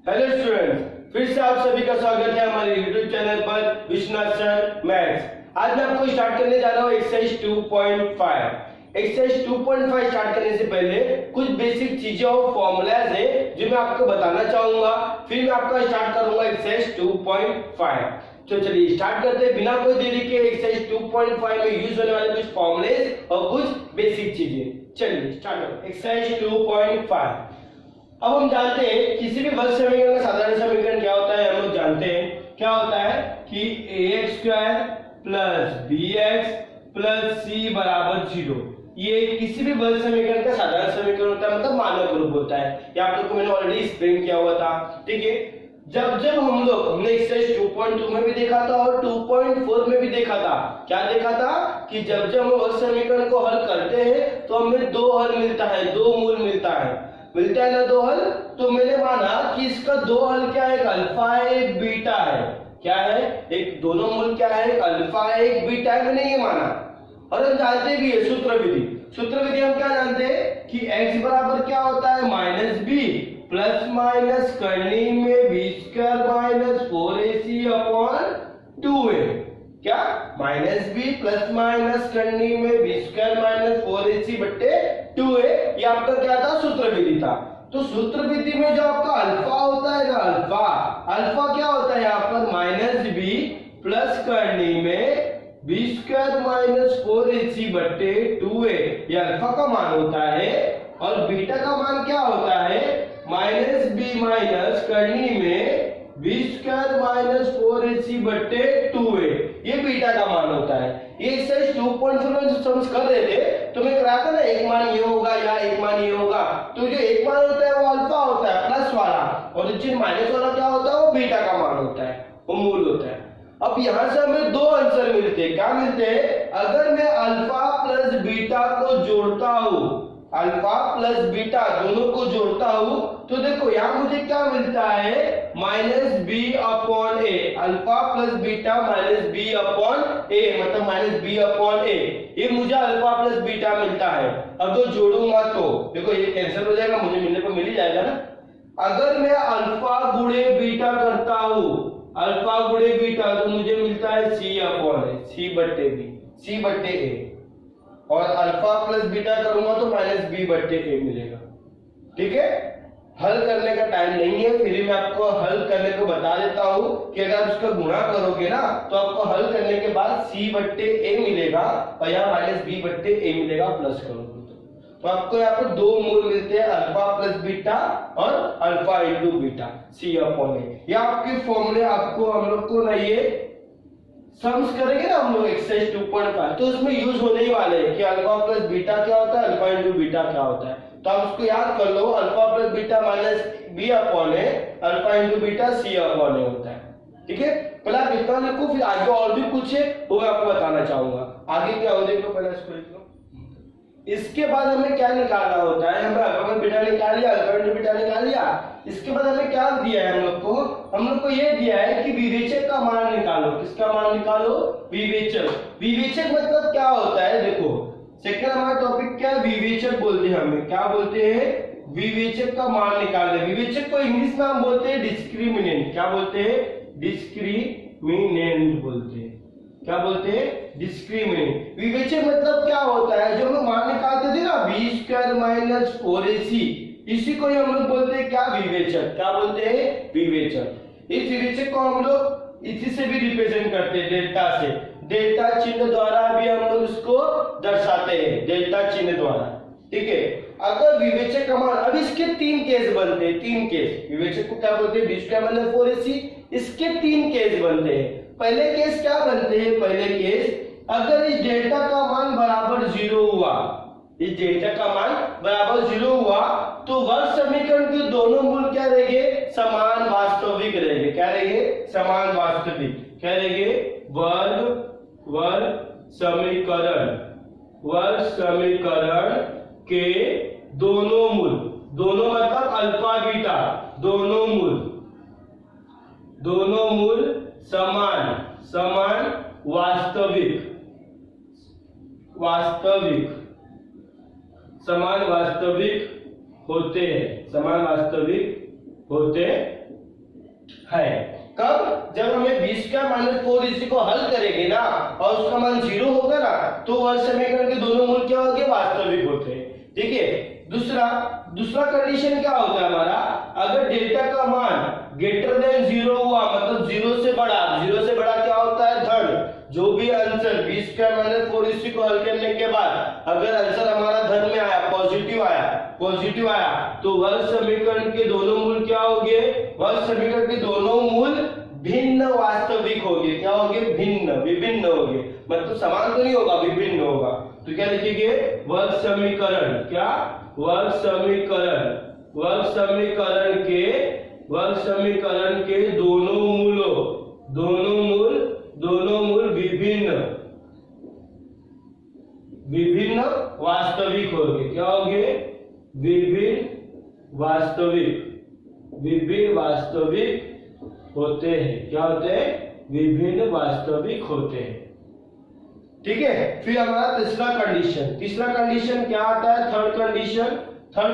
Hello students, फिर से आप सभी का स्वागत है हमारे YouTube चैनल पर विश्वनाथ सर मैथ्स। आज मैं आपको स्टार्ट करने जा रहा हूँ एक्सरसाइज 2.5। एक्सरसाइज 2.5 स्टार्ट करने से पहले कुछ बेसिक चीजें और फॉर्मूलाज है जो मैं आपको बताना चाहूंगा, फिर मैं आपका स्टार्ट करूंगा एक्सरसाइज 2.5। तो चलिए स्टार्ट करते हैं बिना कोई देरी के। एक्सरसाइज 2.5 में यूज होने वाले कुछ फॉर्मूलेज और कुछ बेसिक चीजें। चलिए स्टार्ट करते हैं एक्सरसाइज 2.5। अब हम जानते हैं किसी भी वर्ग समीकरण का साधारण समीकरण क्या होता है। हम लोग जानते हैं क्या होता है कि ax square plus bx plus c बराबर 0। ये किसी भी वर्ग समीकरण का साधारण समीकरण होता है, मतलब मानक रूप होता है। ये आप लोग को मैंने ऑलरेडी एक्सप्लेन किया हुआ था, ठीक है। जब हमने एक्सरसाइज 2.2 में भी देखा था और 2.4 में भी देखा था। क्या देखा था कि जब हम वर्ग समीकरण को हल करते हैं तो हमें दो हल मिलता है, दो मूल मिलता है ना दो हल। तो मैंने माना कि इसका दो हल क्या है, एक अल्फा है एक बीटा है। क्या है, एक दोनों मूल क्या है, एक अल्फा है एक बीटा है, मैंने ये माना। और हम जानते भी है सूत्र विधि हम क्या जानते हैं कि x बराबर क्या होता है माइनस बी प्लस माइनस करने में B square minus 4ac upon 2a। क्या, माइनस बी प्लस माइनस करने में बी स्क्वायर माइनस 4ac बट्टे 2a। ये आपका क्या था, सूत्र विधि था। तो सूत्र विधि में जो आपका अल्फा होता है ना, अल्फा क्या होता है यहाँ पर माइनस बी प्लस करने में बी स्क्वायर माइनस 4ac बट्टे 2a, ये अल्फा का मान होता है। और बीटा का मान क्या होता है माइनस बी माइनस करने में बी स्क्वायर माइनस 4ac बट्टे 2a, ये बीटा का मान होता है। ये एक्सरसाइज 2.4 में समझ कर रहे थे तो मैं कराया था ना, एक मान ये होगा या एक मान ये होगा। तो जो एक मान होता है वो अल्फा होता है प्लस वाला, और जो माइनस वाला क्या होता है वो बीटा का मान होता है, वो मूल होता है। अब यहाँ से हमें दो आंसर मिलते हैं। क्या मिलते हैं, अगर मैं अल्फा प्लस बीटा को जोड़ता हूँ, अल्फा प्लस बीटा दोनों को जोड़ता हूँ, तो देखो यहाँ मुझे क्या मिलता है minus B upon A. Alpha plus beta minus B upon A, मतलब माइनस बी अपॉन ए, ये मुझे अल्फा प्लस बीटा मिलता है। अब तो जोड़ूंगा तो देखो ये कैंसिल हो जाएगा, मुझे मिलने को मिल ही जाएगा ना। अगर मैं अल्फा गुणे बीटा करता हूँ, अल्फा गुणे बीटा, तो मुझे मिलता है सी अपॉन ए, सी बट्टे बी, सी बट्टे ए। और अल्फा प्लस बीटा करूंगा तो माइनस बी बट्टे ए मिलेगा, ठीक है। हल करने का टाइम नहीं है, फिर मैं आपको हल करने को बता देता हूं कि अगर आप उसका गुणा करोगे ना तो आपको हल करने के बाद सी बट्टे ए मिलेगा और यहाँ माइनस बी बट्टे ए मिलेगा प्लस करोगे तो आपको यहाँ पर दो मूल मिलते हैं, अल्फा प्लस बीटा और alpha into beta, C upon ए। ये आपके फॉर्मूले आपको हम लोग को ना ये सम्स करेंगे ना हम लोग एक्सरसाइज 2.5, तो उसमें यूज होने ही वाले हैं कि अल्फा प्लस बीटा क्या होता है, अल्फा इंटू बीटा क्या होता है। तो आप उसको याद कर लो, alpha plus beta minus B upon A, alpha into beta C upon A होता है, ठीक है। पहले आप इतना लिखो, फिर आगे और भी कुछ है वो मैं आपको बताना चाहूंगा। आगे क्या हो देखो, पहले इसको लिख लो। इसके बाद हमें क्या निकालना होता है, हमने अल्फा बीटा निकाल लिया, अल्फा इंटू बीटा निकाल लिया। इसके बाद हमें क्या दिया है, हम लोग को ये दिया है कि विवेचक का मान निकालो। किसका मान निकालो, विवेचक। विवेचक मतलब क्या होता है, देखो सेकंड हमारा टॉपिक क्या है, विवेचक बोलते हैं। हमें क्या बोलते हैं, विवेचक का मान निकालना। विवेचक को इंग्लिश में हम बोलते हैं डिस्क्रिमिनेंट। क्या बोलते हैं, डिस्क्रिमिनेंट बोलते हैं। क्या बोलते हैं, डिस्क्रिमिनेंट। विवेचक मतलब क्या होता है, जो हम मान निकालते थे ना बी स्क्वायर माइनस 4ac, इसी को हम लोग बोलते हैं क्या, विवेचक। क्या बोलते हैं, विवेचक। इस विवेचक को हम लोग इसी से भी रिप्रेजेंट करते हैं, डेल्टा से। डेल्टा चिन्ह द्वारा भी हम लोग इसको दर्शाते हैं, डेल्टा चिन्ह द्वारा, ठीक है। अगर विवेचक का मान, अब इसके तीन केस बनते हैं, तीन केस। विवेचक को क्या बोलते हैं, बी स्क्वायर माइनस 4ac। इसके तीन केस बनते हैं। पहले केस क्या बनते हैं, पहले केस अगर इस डेल्टा का मान बराबर 0 हुआ, इस डेल्टा का मान बराबर 0 हुआ, तो वर्ग समीकरण के दोनों मूल क्या रहेंगे, समान वास्तविक रहेंगे। क्या रहेंगे, समान वास्तविक। क्या रहेंगे, वर्ग समीकरण के दोनों मूल, दोनों मतलब अल्फा बीटा, दोनों मूल समान वास्तविक समान वास्तविक होते हैं, है। कब? जब हमें बी स्क्वायर माइनस 4ac को हल करेंगे ना और उसका मान 0 होगा ना तो वह समीकरण के दोनों मूल क्या होंगे? वास्तविक होते हैं। ठीक है। दूसरा कंडीशन क्या होता है हमारा? अगर डेल्टा का मान ग्रेटर देन 0 हुआ, मतलब 0 से बड़ा क्या होता है? धन। जो भी answer B square minus 4ac को हल करने के बाद अगर आंसर हमारा धन में आया, पॉजिटिव आया तो वह समीकरण के दोनों मूल क्या होंगे? वह समीकरण के दोनों मूल भिन्न वास्तविक होंगे। क्या होंगे? विभिन्न होंगे। मतलब समान तो नहीं होगा, विभिन्न होगा। तो क्या लिखेंगे? वह समीकरण क्या? वह समीकरण के दोनों मूल विभिन्न वास्तविक होंगे। क्या होंगे? विभिन्न वास्तविक होते हैं। क्या होते हैं? विभिन्न वास्तविक होते हैं। ठीक है। फिर हमारा तीसरा कंडीशन क्या आता है? थर्ड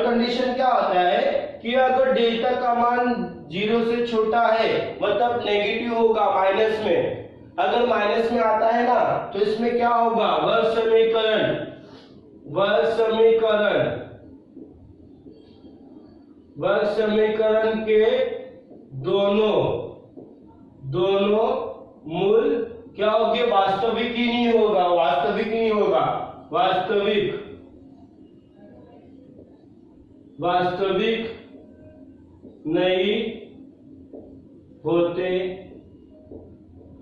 कंडीशन क्या होता है कि अगर डेल्टा का मान 0 से छोटा है, मतलब नेगेटिव होगा, माइनस में, अगर माइनस में आता है ना तो इसमें क्या होगा? वह समीकरण के दोनों मूल क्या होंगे? वास्तविक नहीं होगा। वास्तविक नहीं होते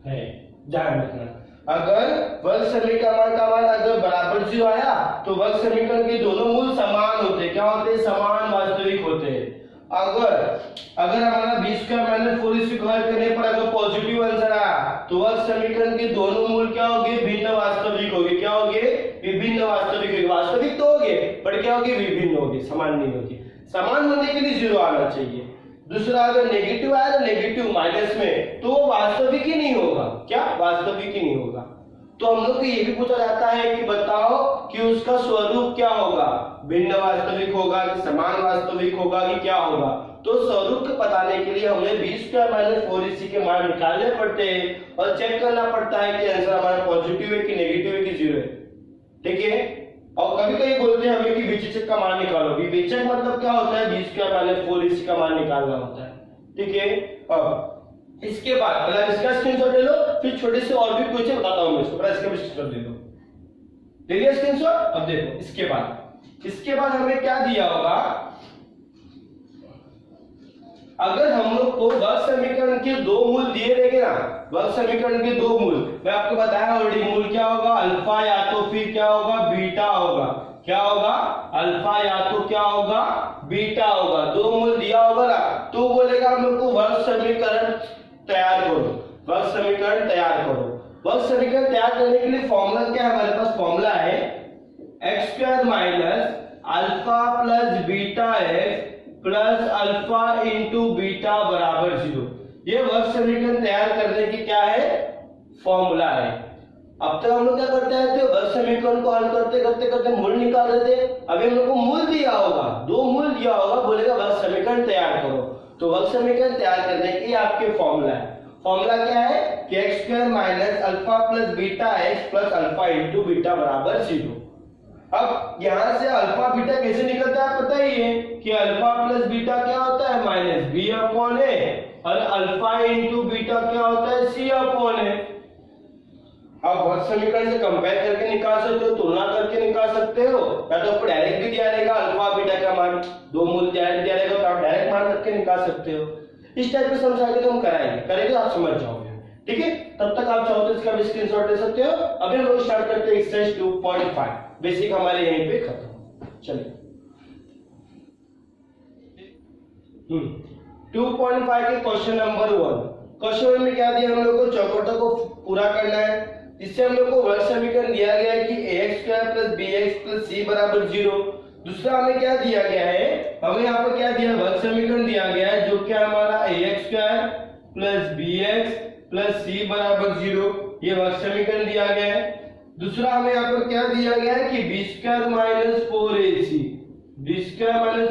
हैं। ध्यान रखना, अगर वर्ग समीकरण का मान अगर बराबर 0 आया तो वर्ग समीकरण के दोनों मूल समान होते हैं। क्या होते हैं? समान वास्तविक होते हैं। अगर हमारा बी स्क्वायर माइनस 4ac को हल करने पर अगर पॉजिटिव आंसर आया तो वर्ग समीकरण के दोनों मूल क्या होंगे? भिन्न वास्तविक होंगे। क्या होंगे? विभिन्न वास्तविक होंगे। वास्तविक तो होंगे पर क्या होंगे? विभिन्न होंगे, समान नहीं होंगे। समान होने के लिए 0 आना चाहिए। दूसरा, अगर नेगेटिव आया ना, नेगेटिव माइनस में, तो वास्तविक ही नहीं होगा। क्या? वास्तविक ही नहीं होगा। तो हम लोग को ये भी पूछा जाता है कि बताओ कि उसका स्वरूप क्या होगा? भिन्न वास्तविक होगा कि समान वास्तविक होगा कि क्या होगा? तो स्वरूप को बताने के लिए हमें बी स्क्वायर माइनस 4ac के मान निकालने पड़ते हैं और चेक करना पड़ता है कि आंसर हमारा पॉजिटिव है कि नेगेटिव है कि 0 है। ठीक है। और कभी बोलते हैं हमें कि विचेचक का मान निकालो। विचेचक मतलब क्या होता है? बी स्क्वायर माइनस 4ac का मान निकालना होता है। ठीक है। अब इसके बाद अगर इसका स्क्रीनशॉट ले लो, फिर छोटे से और भी क्वेश्चन बताता हूं मैं इसको। पहले इसका भी स्क्रीनशॉट ले लो। ले लिया स्क्रीनशॉट? अब देखो इसके बाद हमें क्या दिया होगा? अगर हम लोग को वर्ग समीकरण के दो मूल दिए रहेंगे ना, वर्ग समीकरण के दो मूल, मैं आपको बताया ऑलरेडी, मूल क्या होगा? अल्फा या तो फिर क्या होगा? बीटा होगा। क्या होगा? अल्फा या तो क्या होगा? बीटा होगा। दो मूल दिया होगा ना तो बोलेगा हम लोग को वर्ग समीकरण तैयार करो। वर्ग समीकरण तैयार करने के लिए फॉर्मूला क्या है हमारे पास? फॉर्मूला है x square minus alpha plus beta x plus alpha into beta बराबर 0। ये वर्ग समीकरण तैयार करने की क्या है? फॉर्मूला है। अब तक हम लोग क्या करते हैं? वर्ग समीकरण को हल करते मूल निकाल रहे थे। अभी हम लोग को मूल दिया होगा, दो मूल दिया होगा, बोलेगा वर्ग समीकरण तैयार करो। तो वर्ग समीकरण तैयार करने की आपके फॉर्मूला है। फॉर्मूला क्या है कि x square minus alpha plus beta x plus alpha into beta बराबर 0। अब यहां से अल्फा बीटा कैसे निकलता है पता ही है कि अल्फा प्लस बीटा क्या होता है? माइनस बी अपॉन ए, और अल्फा इंटू बीटा क्या होता है? सी अपॉन ए। अब वर्ग समीकरण से कंपेयर करके निकाल सकते हो, तुलना करके निकाल सकते हो, या तो आपको डायरेक्ट भी दिया रहेगा अल्फा बीटा का मान, दो मूल डायरेक्ट दिया रहेगा तो आप डायरेक्ट मान करके निकाल सकते हो। इस टाइप में समझा के तो हम करेंगे आप समझ जाओगे। ठीक है। तब तक आप चाहो तो इसका भी स्क्रीनशॉट ले सकते हो। अभी हम लोग स्टार्ट करते हैं एक्सरसाइज 2.5। बेसिक हमारे यहीं पे खत्म। चलिए 2.5 के क्वेश्चन नंबर 1। क्वेश्चन में क्या दिया हम लोग को? चौकोटों को पूरा करना है। इससे हम लोग को वर्ग समीकरण दिया गया है कि ax square plus bx plus c बराबर 0। दूसरा हमें क्या दिया गया है? हमें यहाँ पर क्या दिया? वर्ग समीकरण दिया गया है जो क्या हमारा ax square plus bx plus c बराबर 0, ये वर्ग समीकरण दिया गया है। दूसरा हमें यहाँ पर क्या दिया गया है कि बी स्क्वायर माइनस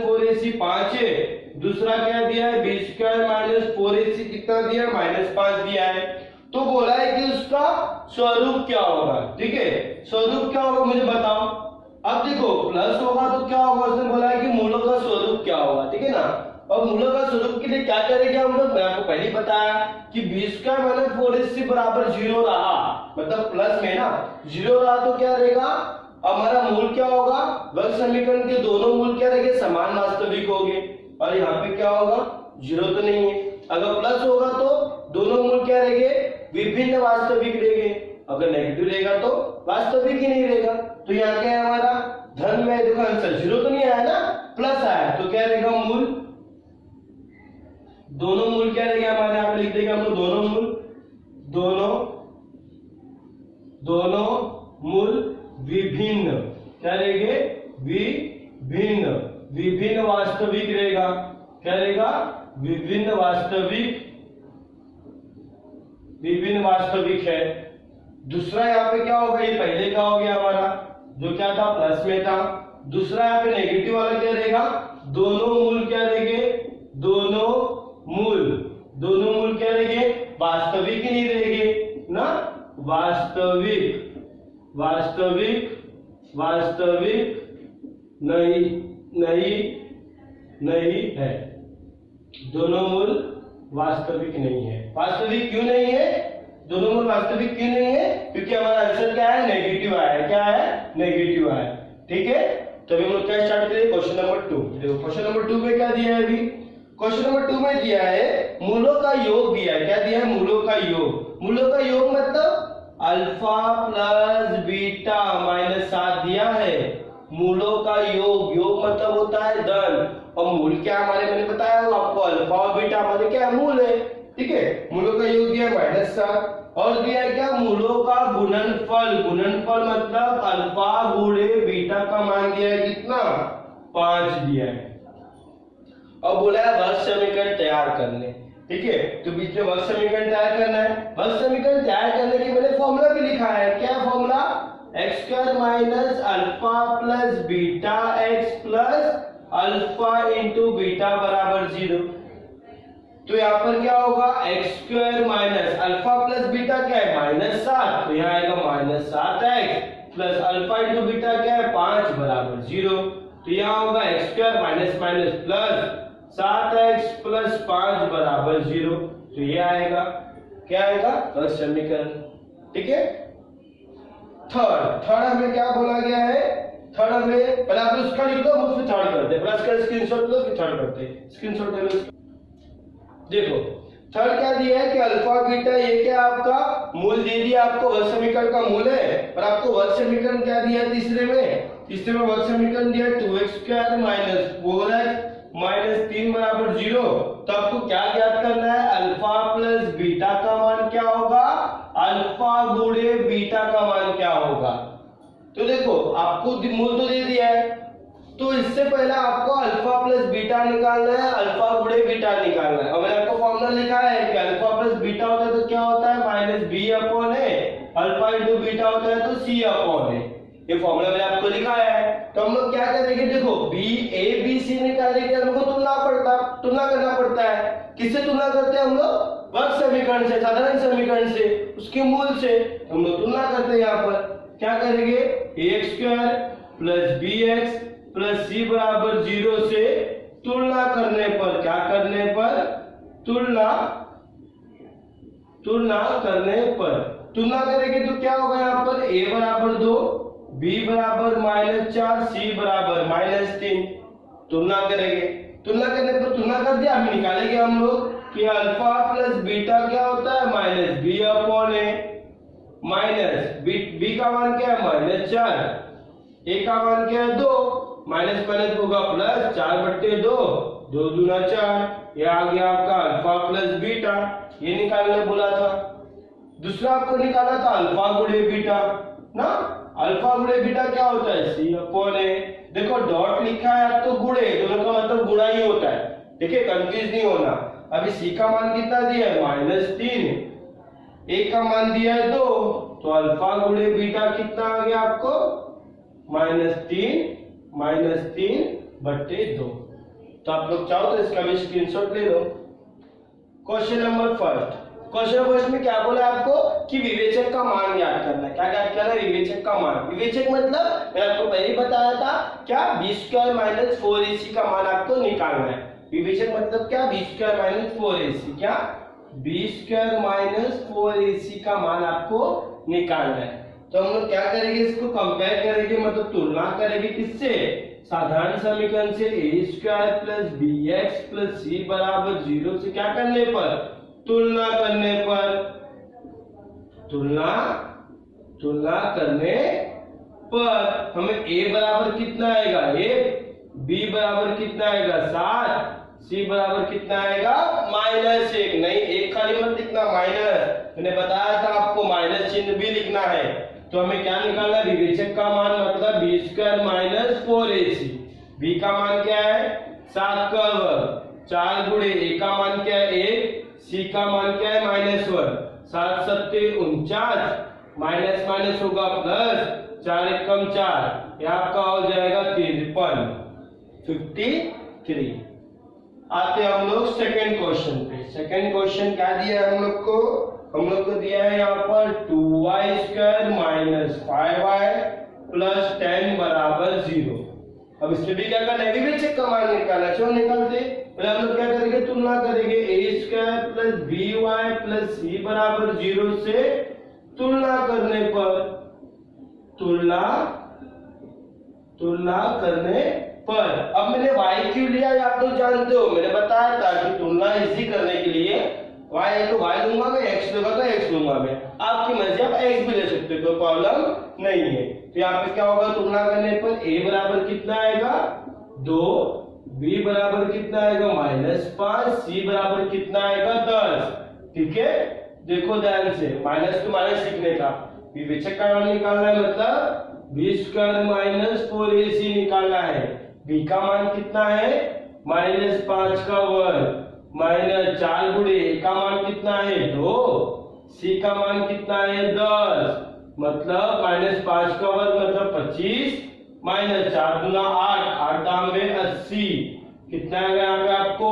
4ac 5 है, दूसरा क्या दिया है बी स्क्वायर माइनस 4ac कितना दिया है -5 दिया है। तो बोला है कि उसका स्वरूप क्या होगा, ठीक है, स्वरूप क्या होगा मुझे बताओ। अब देखो प्लस होगा तो क्या होगा, उसने बोला है कि मूलों का स्वरूप क्या होगा, ठीक है ना। अब मूलों का स्वरूप के लिए क्या करेंगे हम लोग, मैं आपको पहले बताया कि बी स्क्वायर माइनस 4ac बराबर 0 रहा, मतलब प्लस में ना 0 रहा तो क्या रहेगा, हमारा मूल क्या होगा, वर्ग समीकरण के दोनों मूल क्या रहेंगे, समान वास्तविक होंगे। और यहाँ पे क्या होगा, 0 तो नहीं है। अगर प्लस होगा तो दोनों मूल क्या रहेंगे, विभिन्न वास्तविक रहेंगे। अगर नेगेटिव रहेगा तो वास्तविक ही नहीं रहेगा। तो यहाँ क्या है हमारा धन में, देखो आंसर 0 तो नहीं आया ना, प्लस आया, तो क्या रहेगा मूल, दोनों मूल क्या रहेगा हमारे, यहाँ पे लिख देंगे हम लोग दोनों मूल विभिन्न क्या रहेंगे, विभिन्न वास्तविक रहेगा, क्या रहेगा, विभिन्न वास्तविक है। दूसरा यहाँ पे क्या होगा, ये पहले का हो गया हमारा जो क्या था प्लस में था। दूसरा यहाँ पे नेगेटिव वाला क्या रहेगा, दोनों मूल क्या रहेंगे, दोनों मूल क्या रहेंगे, वास्तविक ही नहीं रहेंगे ना, वास्तविक नहीं है, दोनों मूल वास्तविक नहीं है। वास्तविक क्यों नहीं है, दोनों मूल वास्तविक क्यों नहीं है, क्योंकि हमारा आंसर क्या है, नेगेटिव आया, क्या है, नेगेटिव आया, ठीक है। तो अभी हम लोग क्या स्टार्ट करें, क्वेश्चन नंबर 2। देखो क्वेश्चन नंबर 2 में क्या दिया है, अभी क्वेश्चन नंबर 2 में दिया है मूलों का योग दिया है। क्या दिया है, मूलों का योग। मूलों का योग मतलब अल्फा प्लस बीटा माइनस 7 दिया है। मूलों का योग, योग मतलब होता है धन, और मूल क्या हमारे, मैंने बताया आपको अल्फा और बीटा हमारे क्या मूल है, ठीक है। मूलों का योग दिया -7 और दिया है क्या, मूलों का गुणनफल। गुणनफल मतलब अल्फा गुणे बीटा का मान दिया है कितना, 5 दिया है। और बोला है वर्ग समीकरण तैयार करने, ठीक है। तो बीच में वर्ग समीकरण तैयार करना है। वर्ग समीकरण तैयार करने के मैंने फॉर्मूला भी लिखा है, क्या formula, x² minus alpha plus beta x plus alpha into beta बराबर 0। तो यहाँ पर क्या होगा, x² minus alpha plus beta क्या है -7, तो यहाँ आएगा -7x plus alpha into beta क्या है 5 बराबर 0। तो यहाँ होगा x² minus minus plus 7x plus 5 बराबर 0। तो ये आएगा, क्या आएगा, वर्ग समीकरण, ठीक है। थर्ड हमें क्या बोला गया है, थर्ड हमें पहले आप उसका लिख दो, फिर थर्ड करते हैं, प्लस का स्क्रीनशॉट लो, फिर थर्ड करते हैं, स्क्रीनशॉट ले लो। देखो थर्ड क्या दिया है कि अल्फा बीटा, ये क्या आपका मूल दे दिया आपको, वर्ग समीकरण का मूल है। और आपको वर्ग समीकरण क्या दिया है, तीसरे में वर्ग समीकरण दिया है 2x² माइनस 4x माइनस 3 बराबर 0। तो आपको क्या ज्ञात करना है, अल्फा प्लस बीटा का मान क्या होगा, अल्फा गुणे बीटा का मान क्या होगा। तो देखो आपको मूल तो दे दिया है, तो इससे पहले आपको अल्फा प्लस बीटा निकालना है, अल्फा गुणे बीटा निकालना है। और मैंने आपको फॉर्मूला लिखा है कि अल्फा प्लस बीटा होता है तो क्या होता है -b/a, अल्फा इंटू बीटा होता है तो c/a। ये फॉर्मूला मैंने आपको लिखा है। तो हम लोग क्या करेंगे, देखो a b c निकालने के लिए हमको तुलना करना पड़ता है। किससे तुलना करते हैं हम लोग, वर्ग समीकरण से, साधारण समीकरण से, उसके मूल से हम लोग तुलना करते हैं। यहाँ पर क्या करेंगे, ax² plus bx plus c बराबर 0 से तुलना करने पर, क्या करने पर, तुलना करेंगे तो क्या होगा, यहाँ पर a बराबर 2, b बराबर -4, c बराबर -3। तुलना करेंगे, तुलना करने पर तुलना कर दिया, हम निकालेंगे हम लोग कि अल्फा प्लस बीटा क्या होता है -b/a, माइनस b का मान क्या है -4, a का मान क्या है 2, माइनस माइनस होगा प्लस, 4/2, 2 दूना 4, ये आ गया आपका अल्फा प्लस बीटा, ये निकालने बोला था। दूसरा आपको निकाला था अल्फा गुणे बीटा ना, अल्फा गुणे बीटा क्या होता है c/a। देखो डॉट लिखा है तो गुणे, दोनों का मतलब गुणा ही होता है, ठीक है, कंफ्यूज नहीं होना। अभी c का मान कितना दिया है -3, a का मान दिया है 2, तो अल्फा गुणे बीटा कितना आ गया आपको -3/2। तो आप लोग चाहो तो इसका भी स्क्रीनशॉट ले लो। क्वेश्चन नंबर फर्स्ट में क्या बोला आपको कि विवेचक का मान ज्ञात करना है। क्या ज्ञात करना है? विवेचक का मान। विवेचक मतलब मैंने आपको पहले ही बताया था क्या, b² माइनस 4ac का मान आपको निकालना है। विवेचक मतलब क्या, b² माइनस 4ac, क्या b² माइनस 4ac का मान आपको निकालना है। तो हम लोग क्या करेंगे, इसको कंपेयर करेंगे, मतलब तुलना करेंगे किससे, साधारण समीकरण से a² plus bx plus c बराबर 0 से क्या करने पर, तुलना करने पर, तुलना करने पर हमें a बराबर कितना आएगा 1, b बराबर कितना आएगा 7, c बराबर कितना आएगा -1। नहीं, एक खाली मत लिखना, माइनस, मैंने बताया था आपको माइनस चिन्ह भी लिखना है। तो हमें क्या निकालना है, विवेचक का मान मतलब b² माइनस 4ac। b का मान क्या है 7 का वर्ग, 4 गुणे a का मान क्या है 1, c का मान क्या है -1, 7 7 49, माइनस माइनस होगा प्लस, 4 एकम 4, ये आपका हो जाएगा 53। आते हैं हम लोग सेकंड क्वेश्चन पे। सेकंड क्वेश्चन क्या दिया है हम लोग को दिया है यहाँ पर 2y² माइनस 5y प्लस 10 बराबर 0। अब इसमें भी क्या करना है, विवेचक का मान निकालना। चलो निकालते। पहले हम लोग क्या करेंगे, तुलना करेंगे a² plus by plus c बराबर 0 से तुलना करने पर, तुलना करने पर। अब मैंने y क्यों लिया है आप लोग जानते हो, मैंने बताया था कि तुलना इजी करने के लिए y है तो y लूंगा मैं, x लूंगा तो x लूंगा मैं, आपकी मर्जी, आप x भी ले सकते हो, कोई प्रॉब्लम नहीं है। तो यहाँ पे क्या होगा, तुलना करने पर a बराबर कितना आएगा 2, b बराबर कितना आएगा -5, c बराबर कितना आएगा 10। ठीक है, देखो ध्यान से, माइनस तो माइनस लिखने का, विवेचक का मान निकालना है, मतलब b² माइनस 4ac निकालना है। b का मान कितना है -5 का वर्ग माइनस 4 गुणे a का मान कितना है 2, c का मान कितना है 10, मतलब -5 का वर्ग मतलब 25, माइनस 4 दूना 8, 8 दाम में 80, कितना आएगा यहाँ पे आपको,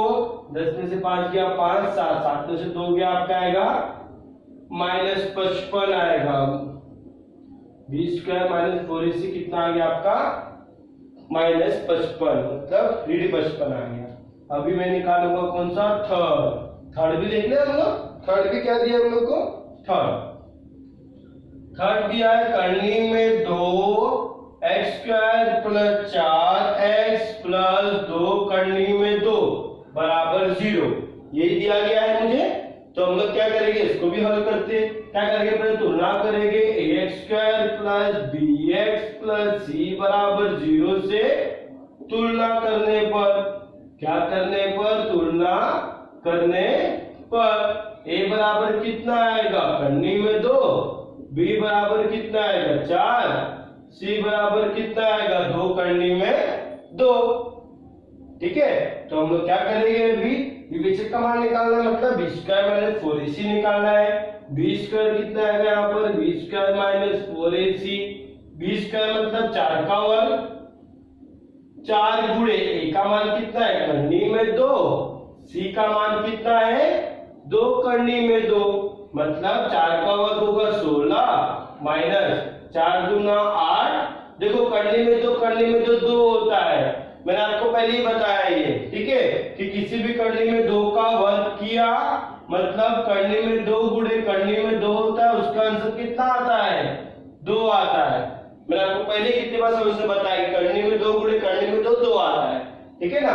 10 में से 5 गया 5, 7 में से 2 गया, आपका आएगा -55 आएगा। b² माइनस 4ac कितना आ गया आपका -55, मतलब 3d55 आ गया। अभी मैं निकालूंगा कौन सा, थर्ड भी देख ले हम लोग। थर्ड भी क्या दिया हम लोग को, थर्ड दिया है करनी में 2x² प्लस 4x प्लस 2 करनी में 2 बराबर 0, यही दिया गया है मुझे। तो हम लोग क्या करेंगे, इसको भी हल करते हैं। क्या करेंगे, पहले तुलना करेंगे ax² plus bx plus c बराबर 0 से तुलना करने पर, क्या करने पर, तुलना करने पर a बराबर कितना आएगा करनी में 2, b बराबर कितना आएगा 4, c बराबर कितना आएगा 2 करनी में 2। ठीक है, तो हम लोग क्या करेंगे, अभी विवेचक का मान निकालना है, मतलब b² माइनस 4ac निकालना है। b² कितना आएगा यहाँ पर, b² माइनस 4ac, b² मतलब 4 का वर्ग, 4 गुणे a का मान कितना है करनी में 2, c का मान कितना है 2 करनी में 2, मतलब 4 का वर्ग होगा 16 माइनस 4 दूना 8। देखो करनी में 2 होता है, मैंने आपको पहले ही बताया ये। ठीक है, कि किसी भी करनी में 2 का वर्ग किया मतलब करनी में 2 गुणे करनी में 2 होता है, उसका आंसर कितना आता है 2 आता है। मैंने आपको पहले कितनी बार समझ से बताया कि करनी में 2 गुणे करनी में 2 आता है। ठीक है ना,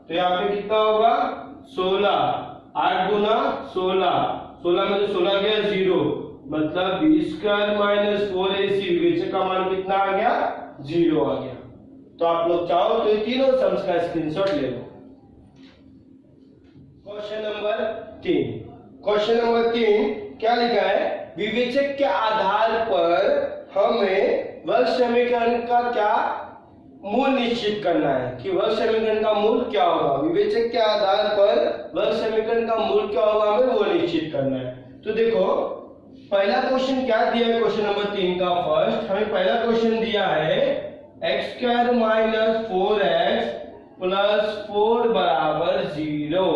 तो यहाँ पे कितना होगा 16, 8 गुना 16, 16 में तो 16 गया 0, मतलब b² माइनस 4ac, विवेचक का मान कितना आ गया 0 आ गया। तो आप लोग चाहो तो ये तीनों सम्स का स्क्रीनशॉट ले लो। क्वेश्चन नंबर 3 क्या लिखा है, विवेचक के आधार पर हमें वर्ग समीकरण का क्या मूल निश्चित करना है, कि वर्ग समीकरण का मूल क्या होगा। विवेचक के आधार पर वर्ग समीकरण का मूल क्या होगा, हमें वो निश्चित करना है। तो देखो पहला क्वेश्चन क्या दिया है, क्वेश्चन नंबर 3 का फर्स्ट हमें पहला क्वेश्चन दिया है x² माइनस 4x प्लस 4 बराबर 0।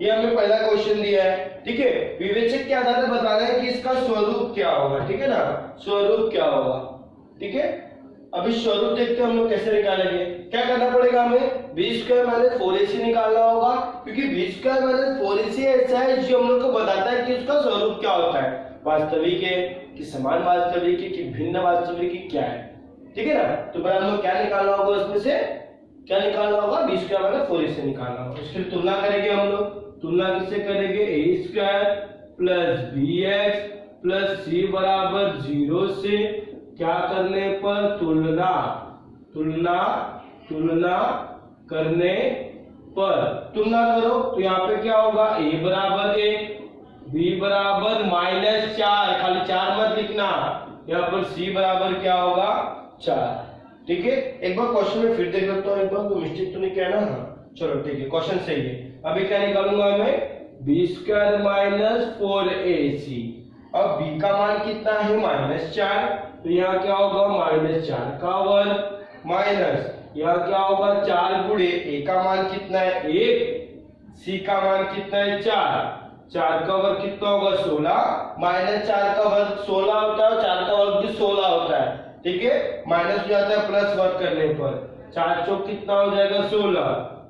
ये हमें पहला क्वेश्चन दिया है, ठीक है। विवेचक के आधार पर बताना है कि इसका स्वरूप क्या होगा, ठीक है ना, स्वरूप क्या होगा, ठीक है। अभी स्वरूप देखते हैं हम लोग कैसे निकालेंगे। क्या करना पड़ेगा हमें, बी स्क्वायर माइनस 4ac निकालना होगा, क्योंकि बी स्क्वायर माइनस 4ac ऐसा है जो हम लोग को बताता है कि उसका स्वरूप क्या होता है, वास्तविक है कि समान वास्तविक है कि भिन्न वास्तविक है, क्या है, ठीक है ना। तो फिर हम लोग क्या निकालना होगा, उसमें से क्या निकालना होगा, बी स्क्वायर माइनस 4ac निकालना होगा। उसकी तुलना करेंगे हम लोग, तुलना किससे करेंगे, A square plus B X plus C बराबर 0 से क्या करने पर, तुलना करने पर, तुलना करो तो यहाँ पे क्या होगा, a बराबर 1, b बराबर -4, खाली 4 मत लिखना, यहाँ पर c बराबर क्या होगा 4, ठीक है। एक बार क्वेश्चन में फिर देख लेता हूँ, एक बार कोई मिस्टेक तो नहीं किया ना, हाँ चलो ठीक है, क्वेश्चन सही है। अभी क्या निकालूंगा मैं, बी स्क्वायर माइनस 4ac, अब b का मान कितना है -4, तो यहाँ क्या होगा -4 का वर्ग माइनस यहाँ क्या होगा 4 गुणे a का मान कितना है 1, c का मान कितना है 4 का वर्ग कितना होगा 16, -4 का वर्ग 16 होता है, 4 का वर्ग भी 16 होता है, ठीक है। माइनस हो जाता है प्लस वर्ग करने पर, 4 चौक कितना हो जाएगा 16,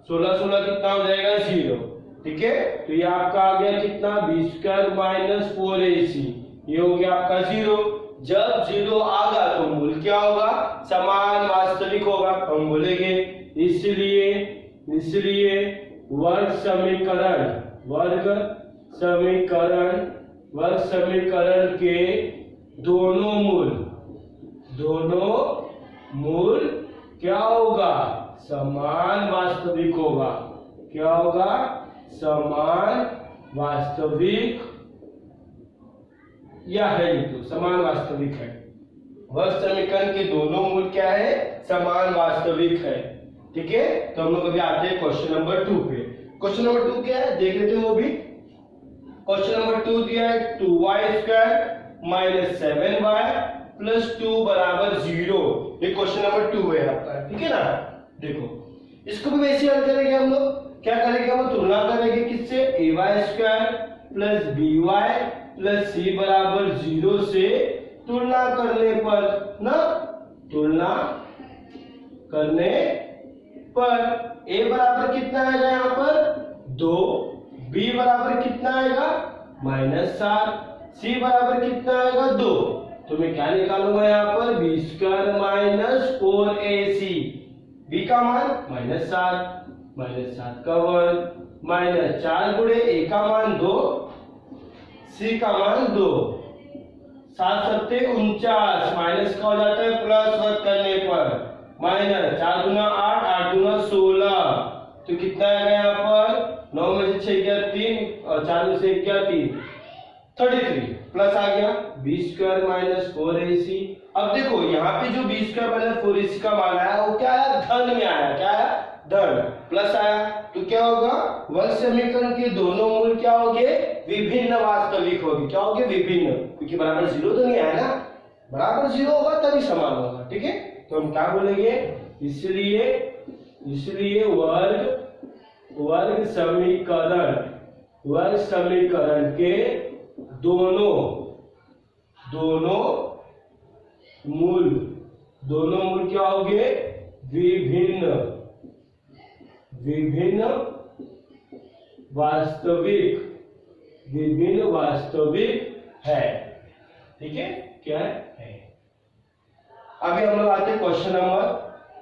16 कितना हो जाएगा 0, ठीक है। तो ये आपका आ गया कितना, बी स्क्वायर माइनस 4ac, ये हो गया आपका 0। जब 0 आगा तो मूल क्या होगा, समान वास्तविक होगा, हम बोलेंगे इसलिए वर्ग समीकरण के दोनों मूल क्या होगा, समान वास्तविक होगा, क्या होगा, समान वास्तविक या है, तो समान वास्तविक है। वर्ग समीकरण के दोनों मूल क्या है, समान वास्तविक है, ठीक है। तो हम लोग अभी आते हैं क्वेश्चन नंबर 2 पे। क्वेश्चन नंबर 2 क्या है देख लेते हैं वो भी। क्वेश्चन नंबर 2 दिया है 2y square minus 7y plus 2 बराबर 0। ये क्वेश्चन नंबर 2 है आपका, ठीक है ना। देखो इसको भी वैसे हल करेंगे हम लोग, क्या करेंगे, हम तुलना करेंगे किससे, ay square plus by plus C बराबर 0 से तुलना करने पर ना, तुलना करने पर a बराबर कितना आएगा यहाँ पर 2, b बराबर कितना आएगा -7, c बराबर कितना आएगा 2। तो मैं क्या निकालूंगा यहाँ पर, B square minus 4ac, b का मान -7 का वर्ग माइनस 4 गुणे a का मान 2, c का मान 2, 7 सत्ते 49, माइनस का हो जाता है प्लस वर्ग करने पर, माइनस 4 दूना 8, 8 दूना 16, तो कितना आएगा यहाँ पर 9 में से 6 गया 3 और 4 में से 1 गया 3, 33 प्लस आ गया बी स्क्वायर माइनस 4ac। अब देखो यहाँ पे जो बी स्क्वायर माइनस 4ac का मान आया वो क्या आया, धन में आया, क्या आया, धन, प्लस आया, तो क्या होगा, वर्ग समीकरण के दोनों मूल क्या होंगे, विभिन्न वास्तविक होगी, क्या होंगे, विभिन्न, क्योंकि बराबर 0 तो नहीं आया ना, बराबर 0 होगा तभी समान होगा, ठीक है। तो हम क्या बोलेंगे, इसलिए वर्ग समीकरण के दोनों मूल क्या होंगे, विभिन्न वास्तविक है, ठीक है, क्या है। अभी हम लोग आते हैं क्वेश्चन नंबर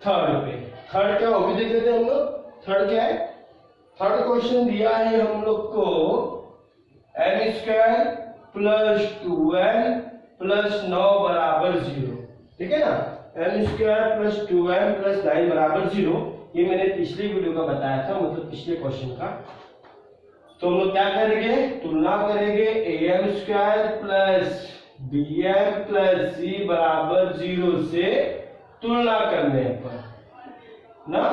3 पे। थर्ड क्या वो भी देख लेते हैं हम लोग। थर्ड क्या है, थर्ड क्वेश्चन दिया है हम लोग को m square plus 2n plus 9 बराबर 0, ठीक है ना। m square plus 2n plus 9 बराबर 0, ये मैंने पिछली वीडियो का बताया था, मतलब पिछले क्वेश्चन का। तो हम लोग क्या करेंगे, तुलना करेंगे am square plus bm plus c बराबर 0 से तुलना करने पर ना,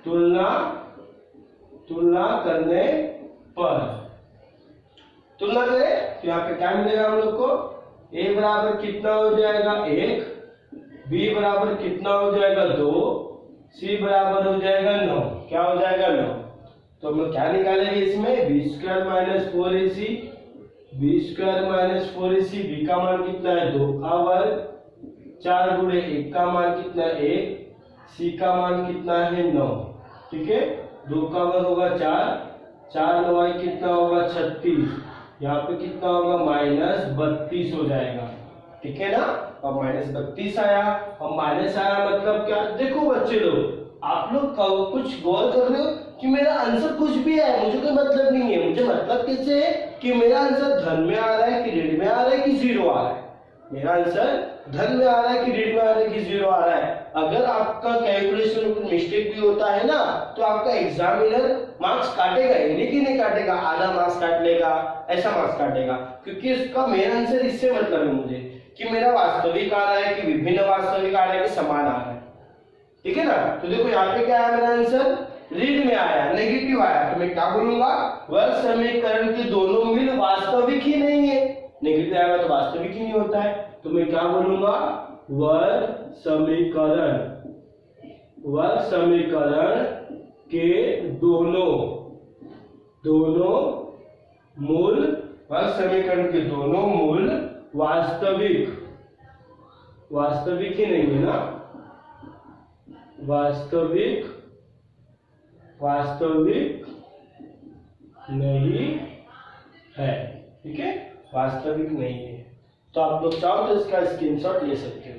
तुलना करने पर तुलना करें तो यहाँ पे क्या मिलेगा हम लोग को, a बराबर कितना हो जाएगा 1, b बराबर कितना हो जाएगा 2, c बराबर हो जाएगा 9, क्या हो जाएगा 9। तो हम लोग क्या निकालेंगे इसमें, B square minus 4ac, B square minus 4ac, B का मान कितना है 2 का वर्ग, 4 गुणे 1 का मान कितना है 1, सी का मान कितना है 9। ठीक है, 2 का वर्ग होगा 4, 4 9 कितना होगा 36, यहाँ पे कितना होगा -32 हो जाएगा। ठीक है ना, अब -32 आया। अब माइनस आया मतलब क्या, देखो बच्चे लोग आप लोग कुछ गौर कर रहे हो कि मेरा आंसर कुछ भी है, मुझे कोई मतलब नहीं है। मुझे मतलब किससे है कि मेरा आंसर धन में आ रहा है कि ऋण में आ रहा है कि जीरो आ रहा है। मेरा आंसर धन में आ रहा है कि ऋण में आ रहा है कि जीरो आ रहा है। अगर आपका कैलकुलेशन में कुछ मिस्टेक भी होता है ना, तो आपका एग्जामिनर मार्क्स काटेगा, यानी कि नहीं काटेगा, आधा मार्क्स काट लेगा, ऐसा मार्क्स काटेगा, क्योंकि इसका मेरा आंसर इससे मतलब है मुझे कि मेरा वास्तविक आ रहा है कि विभिन्न वास्तविक आ रहा है कि समान आ रहा है। ठीक है ना, तो देखो यहाँ पे क्या आया मेरा आंसर, ऋण में आया, नेगेटिव आया, तो मैं क्या बोलूंगा, वह समीकरण के दोनों मिल वास्तविक ही नहीं है। नेगेटिव आएगा तो वास्तविक ही नहीं होता है, तो मैं क्या बोलूंगा, वह समीकरण के दोनों मूल, वह समीकरण के दोनों मूल वास्तविक ही नहीं है ना, वास्तविक नहीं है। ठीक है, वास्तविक नहीं है। तो आप लोग चाहो तो इसका स्क्रीनशॉट ले सकते हो।